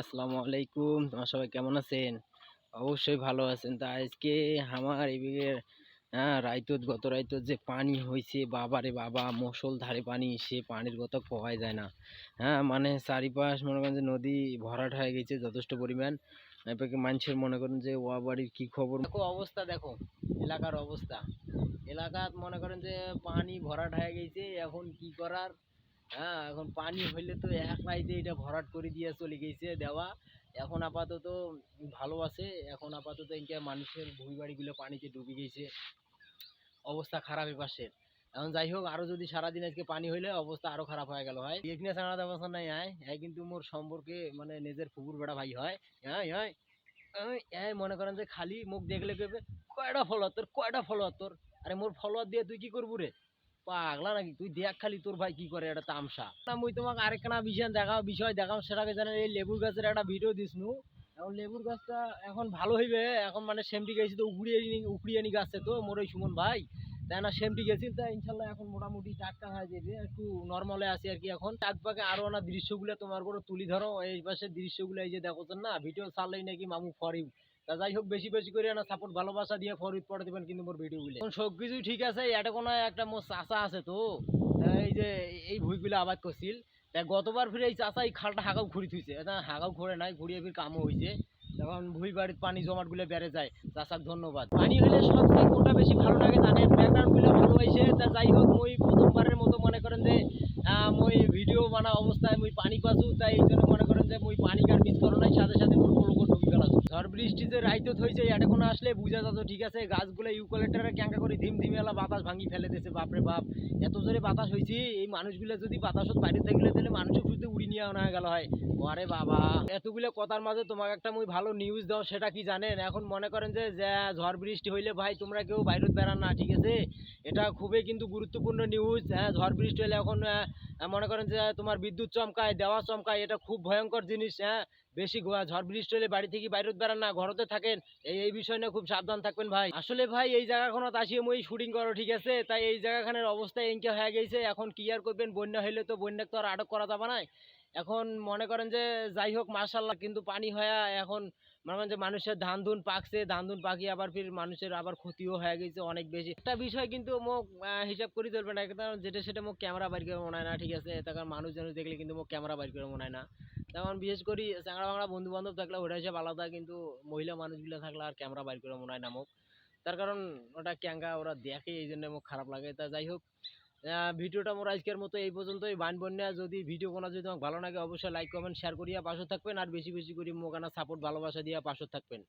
আসসালামু আলাইকুম। তোমার সবাই কেমন আছেন? অবশ্যই ভালো আছেন। তা আজকে আমার এদিকে রাইতত গত রাইতত যে পানি হইছে বাবারে বাবা মুষলধারে পানি, সে পানির কথা কওয়াই যায় না। মানে চারিপাশ মনে করেন যে নদী ভরাট হয়ে গেছে যথেষ্ট পরিমাণ। এদিকে মানুষের মনে করেন যে ওয়া বাড়ির কি খবর দেখো, অবস্থা দেখো, এলাকার অবস্থা। এলাকাত মনে করেন যে পানি ভরাট হয়ে গেছে, এখন কি করার। এখন পানি হইলে তো এক রাইতে এটা ভরাট করে দিয়ে চলে গেছে দেওয়া। এখন আপাতত ভালো আছে। এখন আপাতত ইনকে মানুষের ভুঁই বাড়িগুলো পানিতে ডুবে গেছে, অবস্থা খারাপ এপাশের। এখন যাই হোক, আরো যদি সারাদিন আজকে পানি হইলে অবস্থা আরো খারাপ হয়ে গেল ভাই। এখানে ছাড়া অবস্থা নাই। কিন্তু মোর সম্পর্কে মানে নিজের ফুপুর বেড়া ভাই হয়। হ্যাঁ হ্যাঁ মনে করেন যে খালি মুখ দেখলে কেবে কয়টা ফলোয়ার তোর, কয়টা ফলোয়ার তোর। আরে মোর ফলোয়ার দিয়ে তুই কি করবো রে, পাগলা নাকি তুই? দেখ খালি তোর ভাই কি করে, এটা তামসা না। মুই তোমাকে আরেকখানা বিষয় দেখাও, সেটাকে জানেন এই লেবুর গাছের একটা ভিডিও দিসনু। এখন লেবুর গাছটা এখন ভালো হইবে, এখন মানে সেমটি গেছি তো উপড়িয়ে নি গাছে তো মোর ওই সুমন ভাই, তাই না সেমটি গেছি, তাই ইনশাল্লাহ এখন মোটামুটি টাটকা হয়ে যাবে, একটু নর্মালে আছি আর কি। এখন চাঁদপাকে আরো না দৃশ্যগুলো তোমার বড় তুলি ধরো, এই পাশের দৃশ্যগুলো এই যে দেখো না, ভিডিও ছাড়লেই নাকি মামু ফরিউ। তা যাই হোক, বেশি বেশি করে না সাপোর্ট ভালোবাসা দিয়ে ফরিদ পড়ে দিবেন কিন্তু মোর ভিডিও গুলো। সব কিছু ঠিক আছে, এটা কোনো একটা মোর চাচা আছে তো, এই যে এই ভুইগুলো আবাদ করছিল। তা গতবার ফিরে এই চাচা এই খালটা হাগাও ঘুরি থুইছে, এটা হাগাও ঘুরে নাই, ঘুরিয়ে ফির কামও হয়েছে। তখন ভুই বাড়ির পানি জমাট গুলো বেড়ে যায়। চাচাক ধন্যবাদ। পানি হলে সবচেয়ে কোনটা বেশি ভালো লাগে জানেন? ব্যাকগ্রাউন্ড গুলো ভালো হয়েছে। তা যাই হোক, মই প্রথমবারের মতো মনে করেন যে মই ভিডিও বানা অবস্থায় মই পানি পাচ্ছু, তাই এই জন্য মনে করেন যে মই পানি কার মিস করো নাই, সাথে সাথে মোর পোলকো ঢুকি গেলাম। ঝড় বৃষ্টি যে রাইতত হয়েছে এটা কোনো আসলে বুঝা যাচ্ছে ঠিক আছে। গাছগুলো ইউক্যালিপটাসের ক্যাঙ্কা করে ধিম ধিমে এলা বাতাস ভাঙি ফেলে দিয়েছে, বাপরে বাপ। এত জোরে বাতাস হয়েছে, এই মানুষগুলো যদি বাতাসত বাইরে থাকলে তাহলে মানুষের শুধু উড়ি নিয়ে আনা গেল হয়। আরে বাবা, এতগুলো কথার মাঝে তোমাকে একটা মুই ভালো নিউজ দাও, সেটা কি জানেন? এখন মনে করেন যে ঝড় বৃষ্টি হইলে ভাই তোমরা কেউ বাইরে বেড়ান না, ঠিক আছে? এটা খুবই কিন্তু গুরুত্বপূর্ণ নিউজ। ঝড় বৃষ্টি হলে এখন মনে করেন যে তোমার বিদ্যুৎ চমকায়, দেওয়া চমকায়, এটা খুব ভয়ঙ্কর জিনিস। বেশি ঝড় বৃষ্টি হলে বাড়ি থেকে বাইরে বেড়ান না, ঘরতে থাকেন। এই বিষয় নিয়ে খুব সাবধান থাকবেন ভাই। আসলে ভাই এই জায়গাখানত আসিয়ে মই শুটিং করো, ঠিক আছে? তাই এই জায়গাখানের অবস্থা এনকে হয়ে গেছে। এখন কি আর করবেন, বন্যা হইলে তো বন্যা তো আর আটক করা যাবে না। এখন মনে করেন যে যাই হোক মাশাল্লাহ, কিন্তু পানি হয়ে এখন মনে করেন যে মানুষের ধান ধুন পাকছে, ধান ধুন পাকি আবার ফির মানুষের আবার ক্ষতিও হয়ে গেছে অনেক বেশি। একটা বিষয় কিন্তু মোক হিসাব করে চলবে না, যেটা সেটা মোক ক্যামেরা বাইর করে মনে হয় না, ঠিক আছে? তখন মানুষ জানুষ দেখলে কিন্তু মোক ক্যামেরা বাইর করে মনে হয় না। তেমন বিশেষ করে চাংড়া বাংলা বন্ধু বান্ধব থাকলে ওটা হিসাব আলাদা, কিন্তু মহিলা মানুষগুলো থাকলে আর ক্যামেরা বাইর করে মনে হয় না মোক। তার কারণ ওটা ক্যাঙ্গা ওরা দেখে, এই জন্য মোক খারাপ লাগে। তা যাই হোক, ভিডিওটা মোর আজকের মতো এই পর্যন্তই। বান বন্যা যদি ভিডিও কোনো যদি তোমাকে ভালো লাগে অবশ্যই লাইক কমেন্ট শেয়ার করিয়া পাশে থাকবেন, আর বেশি বেশি করে মোক সাপোর্ট ভালোবাসা দিয়া পাশে থাকবেন।